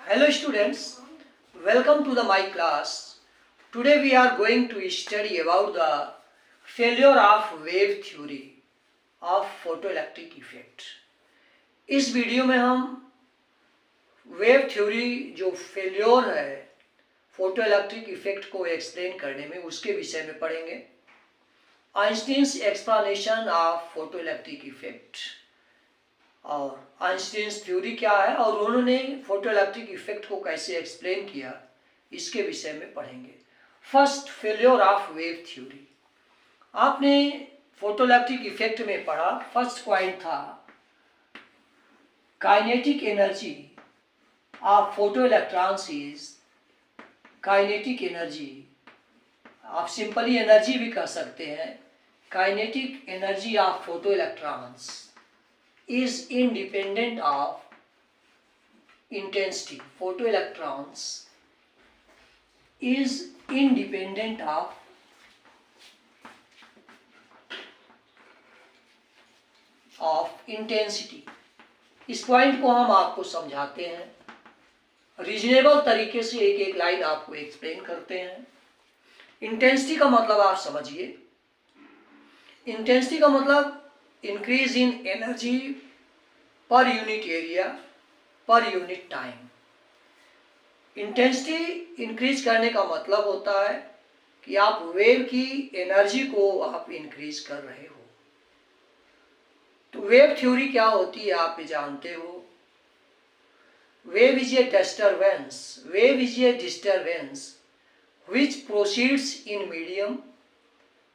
Hello students, welcome to my class. Today we are going to study about the failure of wave theory of photoelectric effect. इस video में हम wave theory जो failure है photoelectric effect को explain करने में उसके विषय में पढ़ेंगे। Einstein's explanation of photoelectric effect और आइंस्टीन्स थ्योरी क्या है और उन्होंने फोटोइलेक्ट्रिक इफेक्ट को कैसे एक्सप्लेन किया इसके विषय में पढ़ेंगे। First, failure of wave theory. आपने फोटोइलेक्ट्रिक इफेक्ट में पढ़ा, फर्स्ट पॉइंट था kinetic energy of photoelectrons is kinetic energy, आप सिंपली एनर्जी भी कह सकते हैं। Kinetic energy of photoelectrons is independent of intensity. Photoelectrons is independent of intensity. इस पॉइंट को हम आपको समझाते हैं, रीजनेबल तरीके से एक एक लाइन आपको एक्सप्लेन करते हैं। इंटेंसिटी का मतलब आप समझिए, इंटेंसिटी का मतलब increase in energy per unit area per unit time. Intensity increase करने का मतलब होता है कि आप वेव की एनर्जी को आप इंक्रीज कर रहे हो। तो वेव थ्योरी क्या होती है आप जानते हो। Wave is a disturbance, wave is a disturbance which proceeds in medium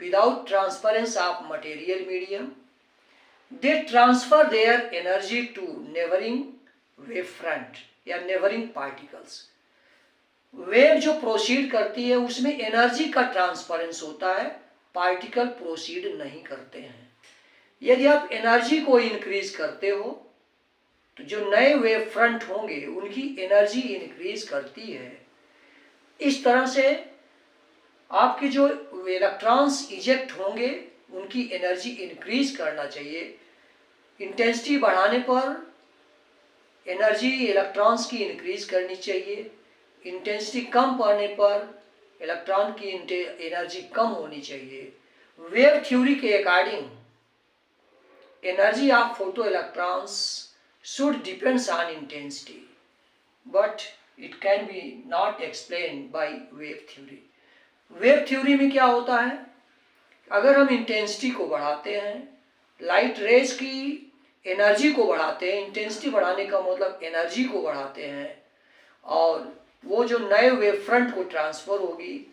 without transference of material medium. They transfer their energy to neighboring wave front या neighboring particles. वेव जो प्रोसीड करती है उसमें एनर्जी का ट्रांसफरेंस होता है, particle proceed नहीं करते हैं। यदि आप एनर्जी को इंक्रीज करते हो तो जो नए वेव फ्रंट होंगे उनकी एनर्जी इंक्रीज करती है। इस तरह से आपके जो इलेक्ट्रॉन्स इजेक्ट होंगे उनकी एनर्जी इंक्रीज करना चाहिए। इंटेंसिटी बढ़ाने पर एनर्जी इलेक्ट्रॉन्स की इंक्रीज करनी चाहिए, इंटेंसिटी कम पड़ने पर इलेक्ट्रॉन की एनर्जी कम होनी चाहिए। वेव थ्योरी के according energy of photo electrons should depends on intensity, but it can be not explain by wave theory. Wave theory में क्या होता है, अगर हम इंटेंसिटी को बढ़ाते हैं, लाइट रेज की एनर्जी को बढ़ाते हैं, इंटेंसिटी बढ़ाने का मतलब एनर्जी को बढ़ाते हैं, और वो जो नए वेव फ्रंट को ट्रांसफर होगी,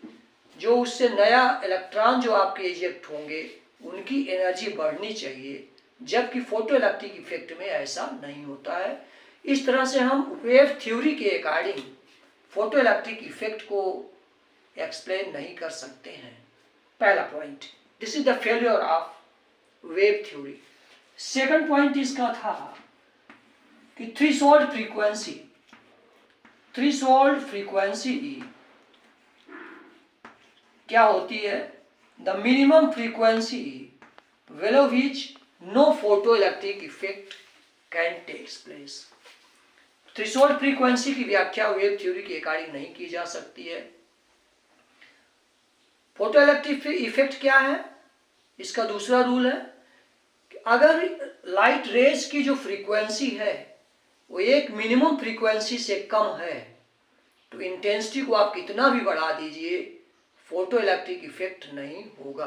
जो उससे नया इलेक्ट्रॉन जो आपके इजेक्ट होंगे उनकी एनर्जी बढ़नी चाहिए, जबकि फोटो इलेक्ट्रिक इफेक्ट में ऐसा नहीं होता है। इस तरह से हम वेव थ्योरी के अकॉर्डिंग फोटो इलेक्ट्रिक इफेक्ट को एक्सप्लेन नहीं कर सकते हैं। पहला point, this is the failure of wave theory. Second point इसका था कि थ्रेशोल्ड फ्रीक्वेंसी, थ्रेशोल्ड फ्रीक्वेंसी क्या होती है, the minimum frequency below which no photo electric effect can takes place. Threshold frequency की व्याख्या वेव थ्योरी के अकॉर्डिंग नहीं की जा सकती है। फोटो इलेक्ट्रिक इफेक्ट क्या है, इसका दूसरा रूल है कि अगर लाइट रेज की जो फ्रीक्वेंसी है वो एक मिनिमम फ्रीक्वेंसी से कम है तो इंटेंसिटी को आप कितना भी बढ़ा दीजिए, फोटो इलेक्ट्रिक इफेक्ट नहीं होगा।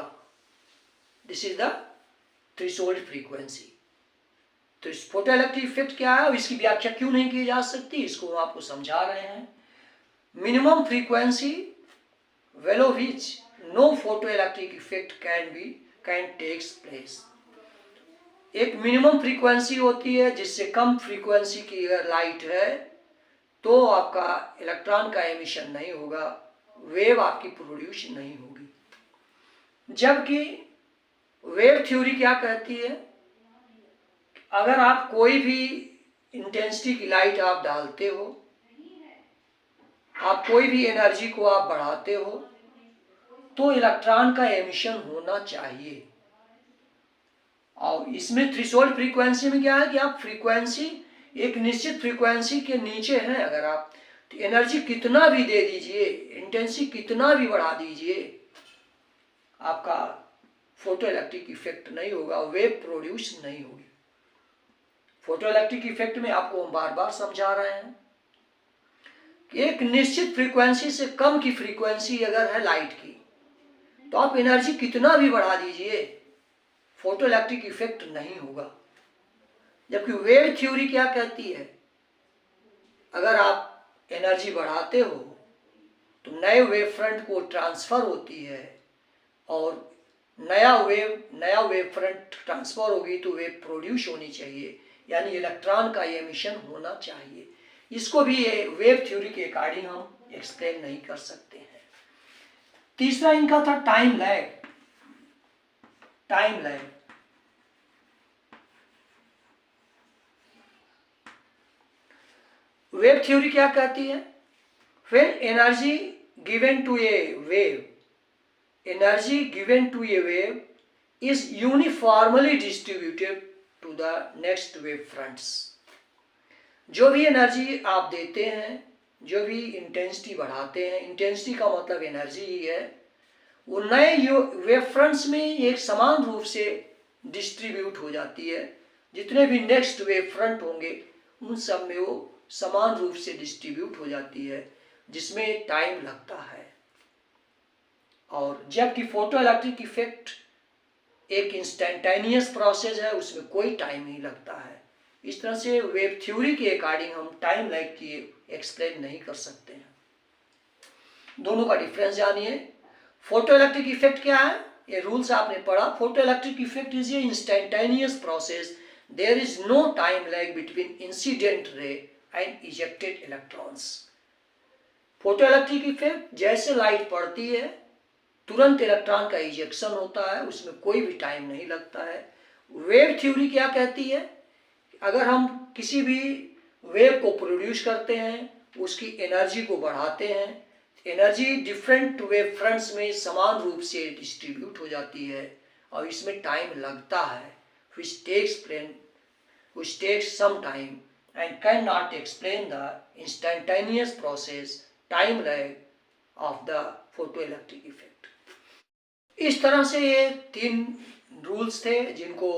This is the threshold frequency. तो इस फोटो इलेक्ट्रिक इफेक्ट क्या है, इसकी व्याख्या क्यों नहीं की जा सकती, इसको हम आपको समझा रहे हैं। Minimum frequency below which no photo electric effect can takes place. एक मिनिमम फ्रीक्वेंसी होती है जिससे कम फ्रीक्वेंसी की अगर लाइट है तो आपका इलेक्ट्रॉन का एमिशन नहीं होगा, वेव आपकी प्रोड्यूस नहीं होगी। जबकि वेव थ्योरी क्या कहती है, अगर आप कोई भी इंटेंसिटी की लाइट आप डालते हो, आप कोई भी एनर्जी को आप बढ़ाते हो तो इलेक्ट्रॉन का एमिशन होना चाहिए। और इसमें थ्रेशोल्ड फ्रीक्वेंसी में क्या है कि आप फ्रीक्वेंसी एक निश्चित फ्रीक्वेंसी के नीचे हैं अगर आप, तो एनर्जी कितना भी दे दीजिए, इंटेंसिटी कितना भी बढ़ा दीजिए, आपका फोटो इलेक्ट्रिक इफेक्ट नहीं होगा, वेव प्रोड्यूस नहीं होगी। फोटो इलेक्ट्रिक इफेक्ट में आपको हम बार बार समझा रहे हैं कि एक निश्चित फ्रीक्वेंसी से कम की फ्रीक्वेंसी अगर है लाइट की, तो आप एनर्जी कितना भी बढ़ा दीजिए, फोटो इलेक्ट्रिक इफेक्ट नहीं होगा। जबकि वेव थ्योरी क्या कहती है, अगर आप एनर्जी बढ़ाते हो तो नए वेव फ्रंट को ट्रांसफर होती है, और नया वेव फ्रंट ट्रांसफर होगी तो वेव प्रोड्यूस होनी चाहिए, यानी इलेक्ट्रॉन का एमिशन होना चाहिए। इसको भी ये वेव थ्योरी के अकॉर्डिंग हम एक्सप्लेन नहीं कर सकते हैं। तीसरा इनका था time lag. Time lag wave theory क्या कहती है, when energy given to a wave, energy given to a wave is uniformly distributed to the next wave fronts. जो भी एनर्जी आप देते हैं, जो भी इंटेंसिटी बढ़ाते हैं, इंटेंसिटी का मतलब एनर्जी ही है, वो नए वेव फ्रंट्स में एक समान रूप से डिस्ट्रीब्यूट हो जाती है। जितने भी नेक्स्ट वेव फ्रंट होंगे उन सब में वो समान रूप से डिस्ट्रीब्यूट हो जाती है, जिसमें टाइम लगता है। और जबकि फोटो इलेक्ट्रिक इफेक्ट एक इंस्टेंटेनियस प्रोसेस है, उसमें कोई टाइम नहीं लगता है। इस तरह से वेव थ्योरी के अकॉर्डिंग हम टाइम लैग की एक्सप्लेन नहीं कर सकते हैं। दोनों का डिफरेंस जानिए। फोटो इलेक्ट्रिक इफेक्ट क्या है, ये रूल्स आपने पढ़ा। Photo electric effect is a instantaneous process, there is no time lag between incident ray and ejected electrons. Photo electric effect, जैसे लाइट पड़ती है तुरंत इलेक्ट्रॉन का इजेक्शन होता है, उसमें कोई भी टाइम नहीं लगता है। वेव थ्योरी क्या कहती है, अगर हम किसी भी वेव को प्रोड्यूस करते हैं, उसकी एनर्जी को बढ़ाते हैं, एनर्जी डिफरेंट वेव फ्रंट्स में समान रूप से डिस्ट्रीब्यूट हो जाती है, और इसमें टाइम लगता है, which takes some time and cannot explain the instantaneous process time lag of the photoelectric effect। इस तरह से ये 3 रूल्स थे जिनको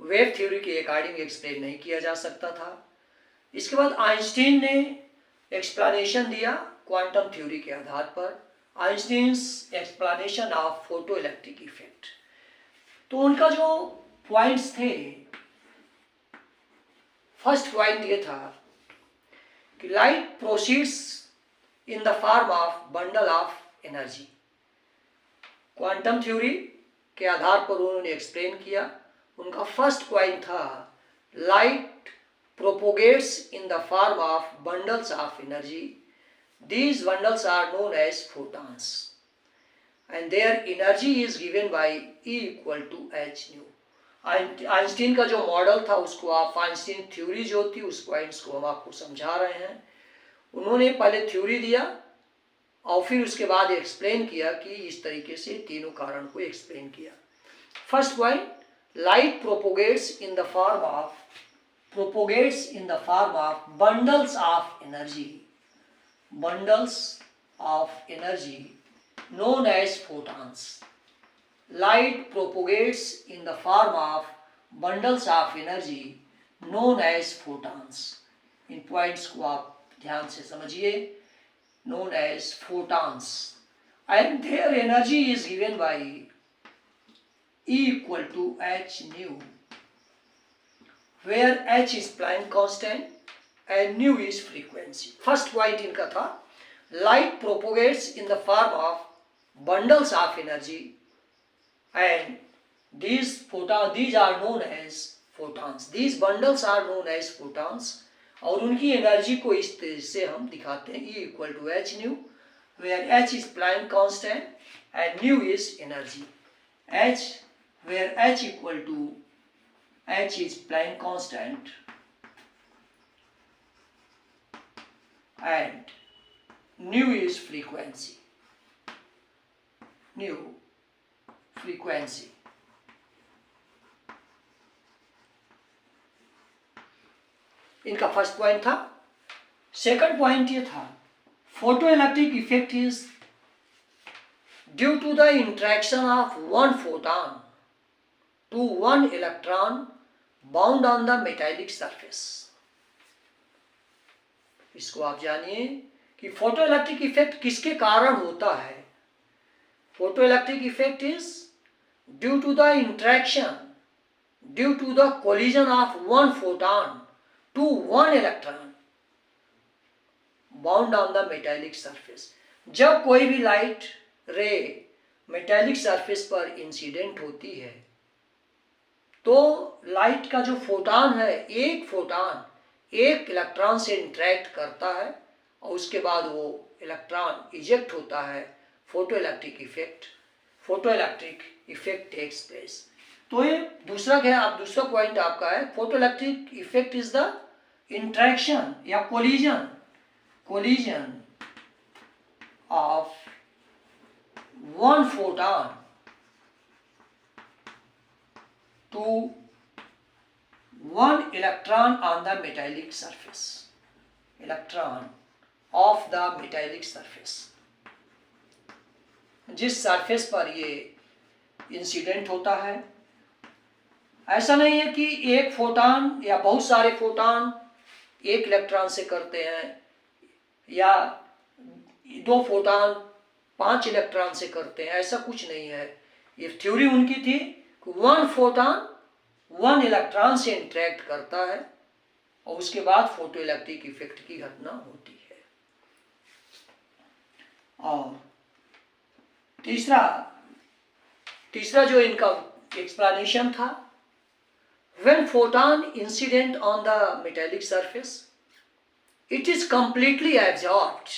वेव थ्योरी के अकॉर्डिंग एक्सप्लेन नहीं किया जा सकता था। इसके बाद आइंस्टीन ने एक्सप्लेनेशन दिया क्वांटम थ्योरी के आधार पर, Einstein's explanation of photo electric effect. तो उनका जो पॉइंट्स थे, फर्स्ट पॉइंट ये था कि light proceeds in the form of bundle of energy. Quantum theory के आधार पर उन्होंने एक्सप्लेन किया। उनका फर्स्ट पॉइंट था light propagates in the form of bundles of energy. These bundles are known as photons and their energy is given by E equal to h nu। Einstein का जो model था उसको आप Einstein theory जो थी उस points को हम आपको समझा रहे हैं। उन्होंने पहले थ्योरी दिया और फिर उसके बाद एक्सप्लेन किया कि इस तरीके से तीनों कारण को एक्सप्लेन किया। First point, light propagates in the form of bundles of energy known as photons। Light propagates in the form of bundles of energy known as photons। In points को आप ध्यान से समझिए, known as photons, and their energy is given by E equal to h nu, where h is Planck constant and nu is frequency। First point इनका था light propagates in the form of bundles of energy and these are known as photons। These bundles are known as photons और उनकी energy को इस तरह से हम दिखाते हैं E equal to h nu, where h is Planck constant and nu is energy। where h is Planck constant and nu is frequency। इनका फर्स्ट पॉइंट था। सेकंड पॉइंट ये था, photo electric effect is due to the interaction of one photon to one electron bound on the metallic surface. इसको आप जानिए कि photo electric effect किसके कारण होता है। Photo electric effect is due to the interaction, due to the collision of one photon to one electron bound on the metallic surface. जब कोई भी लाइट रे मेटालिक सरफेस पर इंसिडेंट होती है तो लाइट का जो फोटॉन है, एक फोटॉन एक इलेक्ट्रॉन से इंटरेक्ट करता है और उसके बाद वो इलेक्ट्रॉन इजेक्ट होता है। Photo electric effect takes place. तो ये दूसरा क्या है, आप दूसरा पॉइंट आपका है, photo electric effect is the interaction या collision of one photon to one electron on the metallic surface, electron of the metallic surface, जिस सरफेस पर ये इंसिडेंट होता है। ऐसा नहीं है कि एक फोटॉन या बहुत सारे फोटॉन एक इलेक्ट्रॉन से करते हैं या दो फोटॉन 5 इलेक्ट्रॉन से करते हैं, ऐसा कुछ नहीं है। ये थ्योरी उनकी थी कि वन फोटॉन वन इलेक्ट्रॉन से इंटरेक्ट करता है और उसके बाद फोटो इलेक्ट्रिक इफेक्ट की घटना होती है। और तीसरा जो इनका एक्सप्लेनेशन था, when photon incident on the metallic surface it is completely absorbed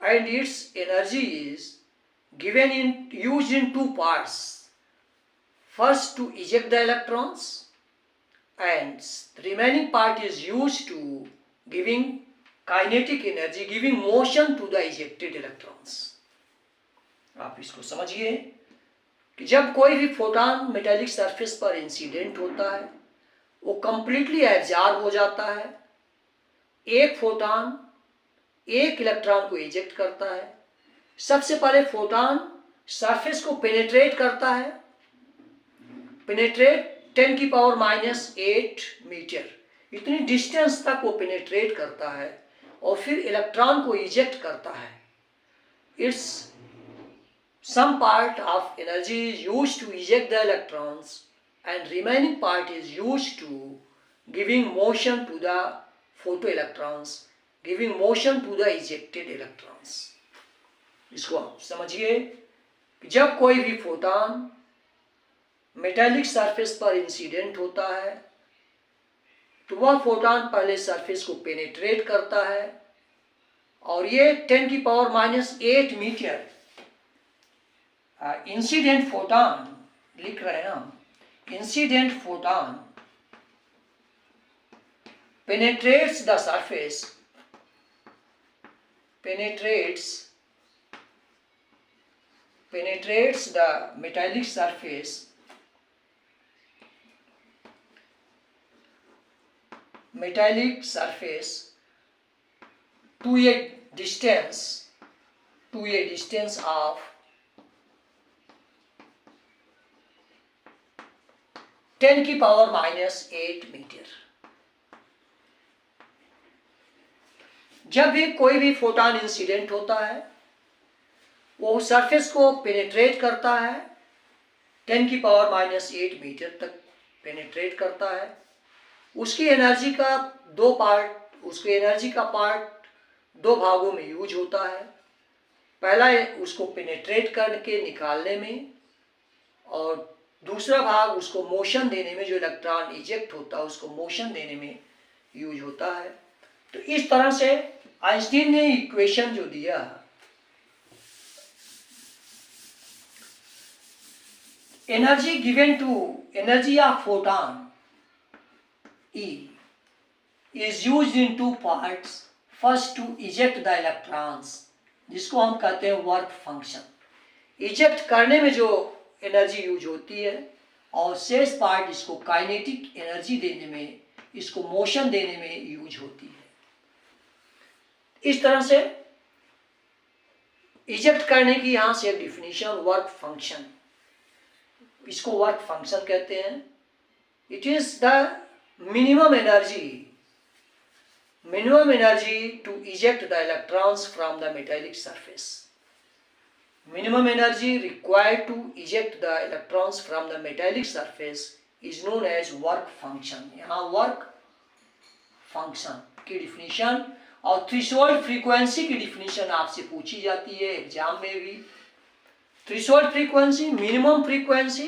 and its energy is used in two parts. First, to eject the electrons, and the remaining part is used to giving kinetic energy, giving motion to the ejected electrons. आप इसको समझिए कि जब कोई भी photon metallic surface पर incident होता है वो कंप्लीटली एब्जॉर्ब हो जाता है। एक फोटॉन एक इलेक्ट्रॉन को इजेक्ट करता है। सबसे पहले फोटॉन सरफेस को पेनिट्रेट करता है, पेनिट्रेट 10⁻⁸ मीटर, इतनी डिस्टेंस तक वो पेनिट्रेट करता है और फिर इलेक्ट्रॉन को इजेक्ट करता है। Its some part of energy is used to eject the electrons and remaining part is used to giving motion to the photo electrons, giving motion to the ejected electrons. इसको आप समझिए कि जब कोई भी फोटॉन मेटालिक सरफेस पर incident होता है तो वह फोटॉन पहले सरफेस को पेनिट्रेट करता है और ये 10⁻⁸ मीटर इंसिडेंट फोटॉन लिख रहे हैं हम। Incident photon penetrates the surface, penetrates the metallic surface to a distance of 10⁻⁸ metre. जब भी कोई भी फोटॉन इंसिडेंट होता है वो सरफेस को पेनिट्रेट करता है, 10⁻⁸ मीटर तक पेनिट्रेट करता है। उसकी एनर्जी का पार्ट दो भागों में यूज होता है। पहला उसको पेनिट्रेट करके निकालने में और दूसरा भाग उसको मोशन देने में, जो इलेक्ट्रॉन इजेक्ट होता है उसको मोशन देने में यूज होता है। तो इस तरह से आइंस्टीन ने इक्वेशन जो दिया, energy of photon E is used in two parts. First, to eject the electrons, जिसको हम कहते हैं वर्क फंक्शन। इजेक्ट करने में जो एनर्जी यूज होती है और शेष पार्ट इसको काइनेटिक एनर्जी देने में इसको मोशन देने में यूज होती है। इस तरह से इजेक्ट करने की यहां से एक डिफिनीशन, वर्क फंक्शन, इसको वर्क फंक्शन कहते हैं। It is the minimum energy to eject the electrons from the metallic surface. Minimum energy required to eject the electrons from the metallic surface is known as work function. यहाँ work function की definition और threshold frequency की definition आपसे पूछी जाती है exam में भी। Threshold frequency, minimum frequency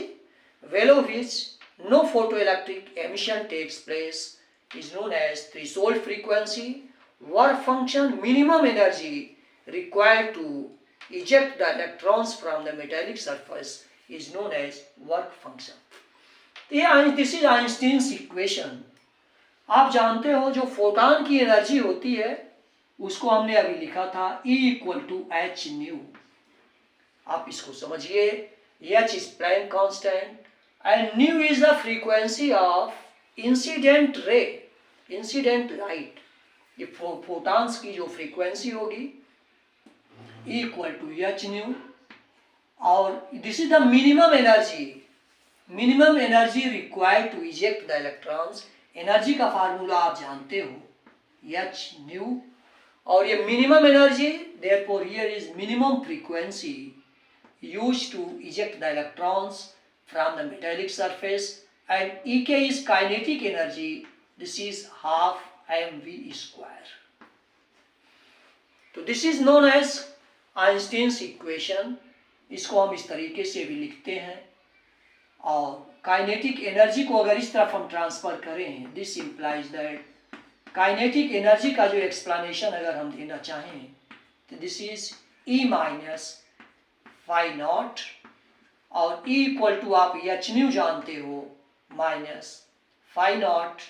below which no photoelectric emission takes place is known as threshold frequency. Work function, minimum energy required to eject the electrons from the metallic surface is known as work function. This is Einstein's equation. आप जानते हो जो photon की energy होती है उसको हमने अभी लिखा था E=h². आप इसको समझिए, h is Planck constant and nu is the frequency of incident ray, incident light. ये फोटॉन्स की जो फ्रीक्वेंसी होगी E=h². और this is the minimum energy required to eject the electrons. Energy का फार्मूला आप जानते हो h², और ये minimum energy, therefore here is minimum frequency used to eject the electrons from the metallic surface, and Ek is kinetic energy. This is half mv². तो this is known as Einstein's equation. इसको हम इस तरीके से भी लिखते हैं। और काइनेटिक एनर्जी को अगर इस तरफ हम ट्रांसफर करें, this implies that kinetic energy का जो एक्सप्लेनेशन अगर हम देना चाहें तो दिस इज E-φ0, और E= आप h² जानते हो, -φ0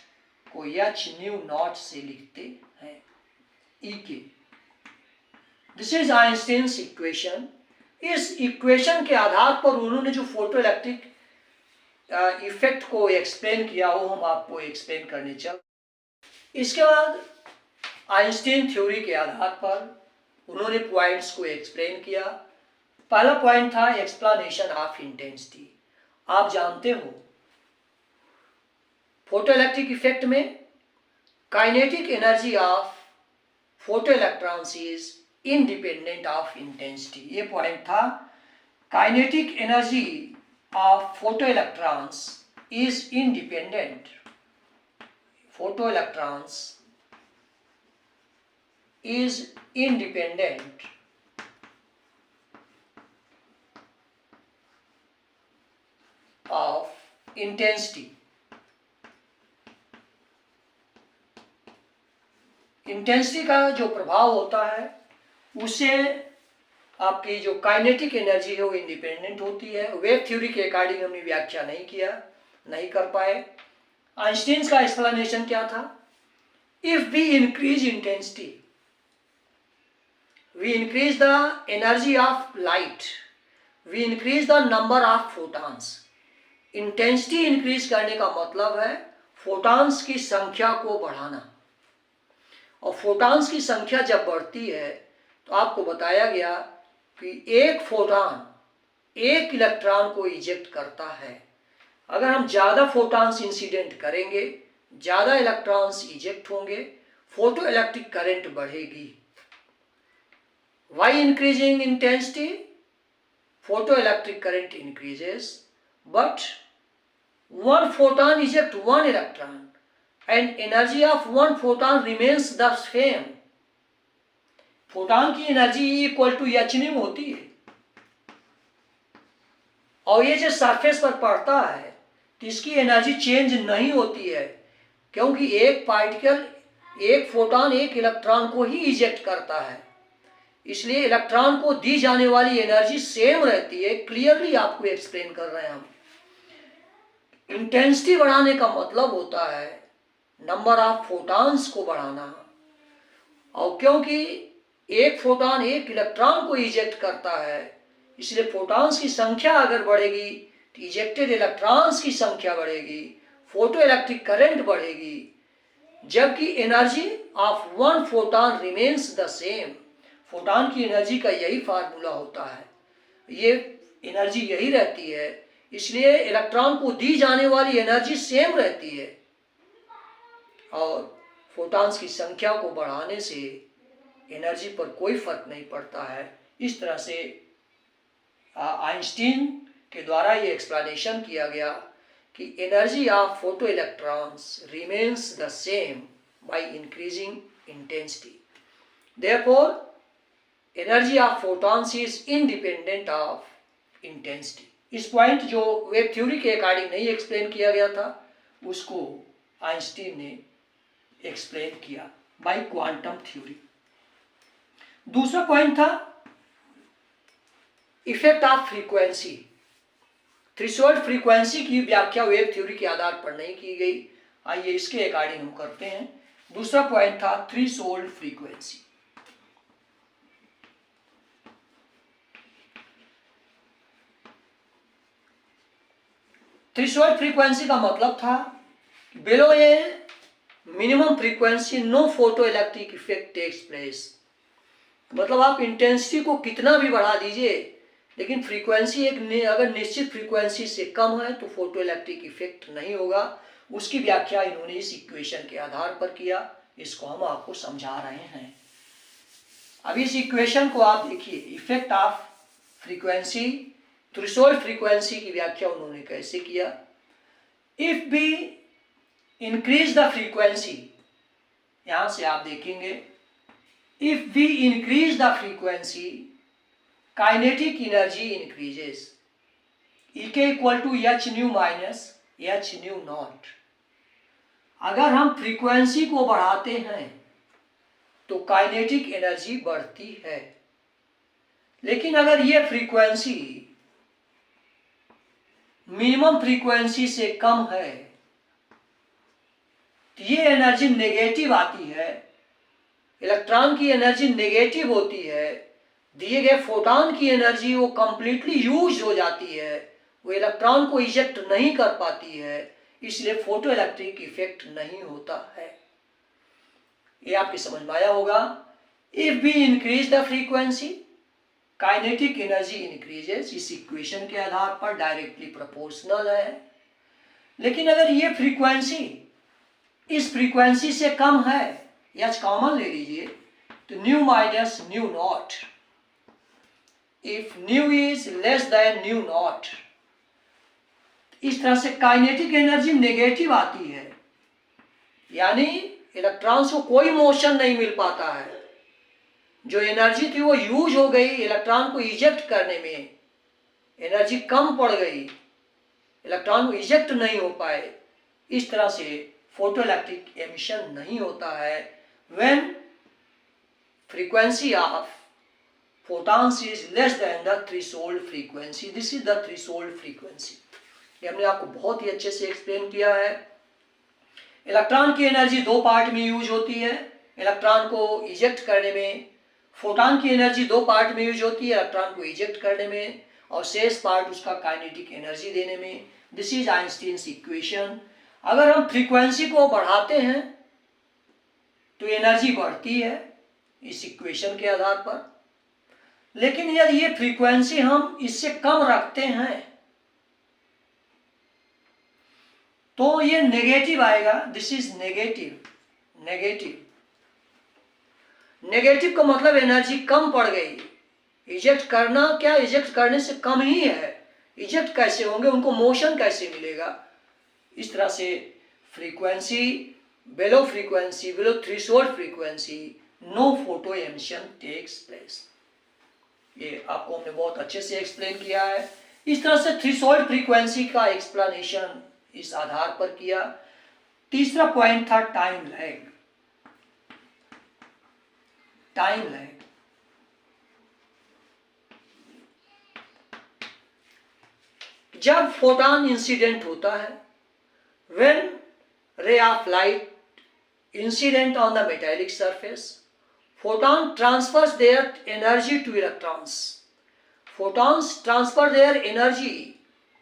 को h²0 से लिखते हैं Ek. This is Einstein's equation. इस इक्वेशन के आधार पर उन्होंने जो फोटो इलेक्ट्रिक इफेक्ट को एक्सप्लेन किया वो हम आपको एक्सप्लेन करने चल। इसके बाद आइंस्टाइन थ्योरी के आधार पर उन्होंने पॉइंट्स को एक्सप्लेन किया। पहला पॉइंट था एक्सप्लेनेशन ऑफ इंटेंसिटी। आप जानते हो फोटो इलेक्ट्रिक इफेक्ट में kinetic energy of photo electrons is independent of intensity. ये पॉइंट था, kinetic energy of photo electrons is independent, photo electrons is independent of intensity. Intensity का जो प्रभाव होता है उससे आपकी जो काइनेटिक एनर्जी है वो इंडिपेंडेंट होती है। वेव थ्योरी के अकॉर्डिंग हमने व्याख्या नहीं कर पाए। आइंस्टीन का एक्सप्लेनेशन क्या था? If we increase intensity, we increase the energy of light, we increase the number of photons. Intensity increase करने का मतलब है फोटॉन्स की संख्या को बढ़ाना, और फोटॉन्स की संख्या जब बढ़ती है तो आपको बताया गया कि एक फोटॉन एक इलेक्ट्रॉन को इजेक्ट करता है। अगर हम ज़्यादा फोटॉन्स इंसिडेंट करेंगे, ज़्यादा इलेक्ट्रॉन्स इजेक्ट होंगे, फोटो इलेक्ट्रिक करंट बढ़ेगी। Why increasing intensity? Photo electric current increases, but one photon eject one electron and energy of one photon remains the same. Photon की एनर्जी E=h² होती है, और ये जो सरफेस पर पड़ता है तो इसकी एनर्जी चेंज नहीं होती है, क्योंकि एक पार्टिकल, एक फोटॉन एक इलेक्ट्रॉन को ही इजेक्ट करता है, इसलिए इलेक्ट्रॉन को दी जाने वाली एनर्जी सेम रहती है। क्लियरली आपको एक्सप्लेन कर रहे हैं हम। इंटेंसिटी बढ़ाने का मतलब होता है नंबर ऑफ फोटॉन्स को बढ़ाना, और क्योंकि एक फोटॉन एक इलेक्ट्रॉन को इजेक्ट करता है, इसलिए फोटॉन्स की संख्या अगर बढ़ेगी तो इजेक्टेड इलेक्ट्रॉन्स की संख्या बढ़ेगी, फोटो इलेक्ट्रिक करंट बढ़ेगी। जबकि energy of one photon remains the same. Photon की एनर्जी का यही फार्मूला होता है, ये एनर्जी यही रहती है, इसलिए इलेक्ट्रॉन को दी जाने वाली एनर्जी सेम रहती है और फोटॉन्स की संख्या को बढ़ाने से एनर्जी पर कोई फर्क नहीं पड़ता है। इस तरह से आइंस्टीन के द्वारा ये एक्सप्लेनेशन किया गया कि energy of photo electrons remains the same by increasing intensity, therefore energy of photons is independent of intensity. इस पॉइंट जो वेव थ्योरी के अकॉर्डिंग नहीं एक्सप्लेन किया गया था उसको आइंस्टीन ने एक्सप्लेन किया बाय क्वांटम थ्योरी। दूसरा पॉइंट था effect of frequency. Threshold frequency की व्याख्या वेव थ्योरी के आधार पर नहीं की गई, आइए इसके अकॉर्डिंग हम करते हैं। दूसरा पॉइंट था थ्रेशोल्ड फ्रीक्वेंसी। थ्रेशोल्ड फ्रीक्वेंसी का मतलब था below a minimum frequency no photo electric effect takes place. मतलब आप इंटेंसिटी को कितना भी बढ़ा दीजिए लेकिन फ्रीक्वेंसी अगर निश्चित फ्रीक्वेंसी से कम है तो फोटो इलेक्ट्रिक इफेक्ट नहीं होगा। उसकी व्याख्या इन्होंने इस इक्वेशन के आधार पर किया, इसको हम आपको समझा रहे हैं। अब इस इक्वेशन को आप देखिए, effect of frequency, threshold frequency की व्याख्या उन्होंने कैसे किया। If we increase the frequency, यहां से आप देखेंगे if we increase the frequency kinetic energy increases, E के equal to h nu minus h nu naught. अगर हम फ्रीक्वेंसी को बढ़ाते हैं तो काइनेटिक एनर्जी बढ़ती है, लेकिन अगर ये फ्रीक्वेंसी मिनिमम फ्रीक्वेंसी से कम है तो ये एनर्जी नेगेटिव आती है। इलेक्ट्रॉन की एनर्जी नेगेटिव होती है, दिए गए फोटॉन की एनर्जी वो कंप्लीटली यूज हो जाती है, वो इलेक्ट्रॉन को इजेक्ट नहीं कर पाती है, इसलिए फोटो इलेक्ट्रिक इफेक्ट नहीं होता है। ये आपकी समझ में आया होगा। If we increase the frequency kinetic energy increases, इस इक्वेशन के आधार पर डायरेक्टली प्रोपोर्शनल है। लेकिन अगर ये फ्रीक्वेंसी इस फ्रीक्वेंसी से कम है, एच कॉमन ले लीजिए, तो new minus new not, if new is less than new not, इस तरह से काइनेटिक एनर्जी नेगेटिव आती है, यानी इलेक्ट्रॉन्स को कोई मोशन नहीं मिल पाता है। जो एनर्जी थी वो यूज हो गई, इलेक्ट्रॉन को इजेक्ट करने में एनर्जी कम पड़ गई, इलेक्ट्रॉन को इजेक्ट नहीं हो पाए। इस तरह से फोटो इलेक्ट्रिक एमिशन नहीं होता है when frequency of photons is less than the threshold frequency. This is the threshold frequency. ये हमने आपको बहुत ही अच्छे से एक्सप्लेन किया है। इलेक्ट्रॉन की एनर्जी दो पार्ट में यूज होती है, इलेक्ट्रॉन को इजेक्ट करने में। फोटॉन की एनर्जी दो पार्ट में यूज होती है, इलेक्ट्रॉन को इजेक्ट करने में और शेष पार्ट उसका काइनेटिक एनर्जी देने में। This is Einstein's equation. अगर हम फ्रीक्वेंसी को बढ़ाते हैं तो एनर्जी बढ़ती है इस इक्वेशन के आधार पर, लेकिन यदि ये फ्रीक्वेंसी हम इससे कम रखते हैं तो ये नेगेटिव आएगा। This is negative. नेगेटिव का मतलब एनर्जी कम पड़ गई। इजेक्ट करना क्या, इजेक्ट करने से कम ही है, इजेक्ट कैसे होंगे, उनको मोशन कैसे मिलेगा। इस तरह से frequency below threshold frequency no photo emission takes place. ये आपको हमने बहुत अच्छे से एक्सप्लेन किया है। इस तरह से थ्रेशोल्ड फ्रीक्वेंसी का एक्सप्लेनेशन इस आधार पर किया। तीसरा पॉइंट था टाइम लैग। जब फोटॉन इंसिडेंट होता है, when ray of light incident on the metallic surface, photon transfers their energy to electrons. Photons transfer their energy,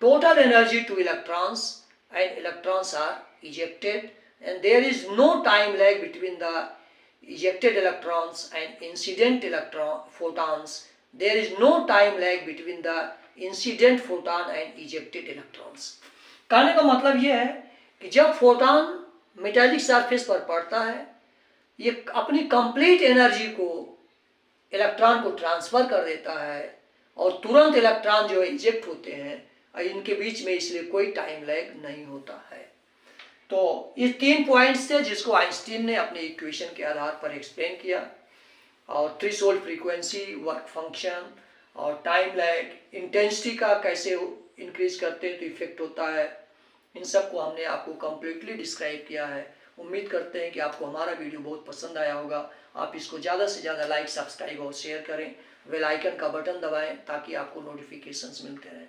total energy to electrons, and electrons are ejected and there is no time lag between the ejected electrons and incident photons. There is no time lag between the incident photon and ejected electrons. कहने का मतलब ये है कि जब photon metallic surface पर पड़ता है, ये अपनी कंप्लीट एनर्जी को इलेक्ट्रॉन को ट्रांसफर कर देता है और तुरंत इलेक्ट्रॉन जो इजेक्ट होते हैं, इनके बीच में इसलिए कोई टाइम लैग नहीं होता है। तो ये 3 पॉइंट्स थे जिसको आइंस्टीन ने अपने इक्वेशन के आधार पर एक्सप्लेन किया, और थ्रेशोल्ड फ्रीक्वेंसी, वर्क फंक्शन और टाइम लैग, इंटेंसिटी का कैसे इंक्रीज करते हैं तो इफेक्ट होता है, इन सब को हमने आपको कम्प्लीटली डिस्क्राइब किया है। उम्मीद करते हैं कि आपको हमारा वीडियो बहुत पसंद आया होगा। आप इसको ज़्यादा से ज़्यादा लाइक, सब्सक्राइब और शेयर करें। बेल आइकन का बटन दबाएं ताकि आपको नोटिफिकेशंस मिलते रहें।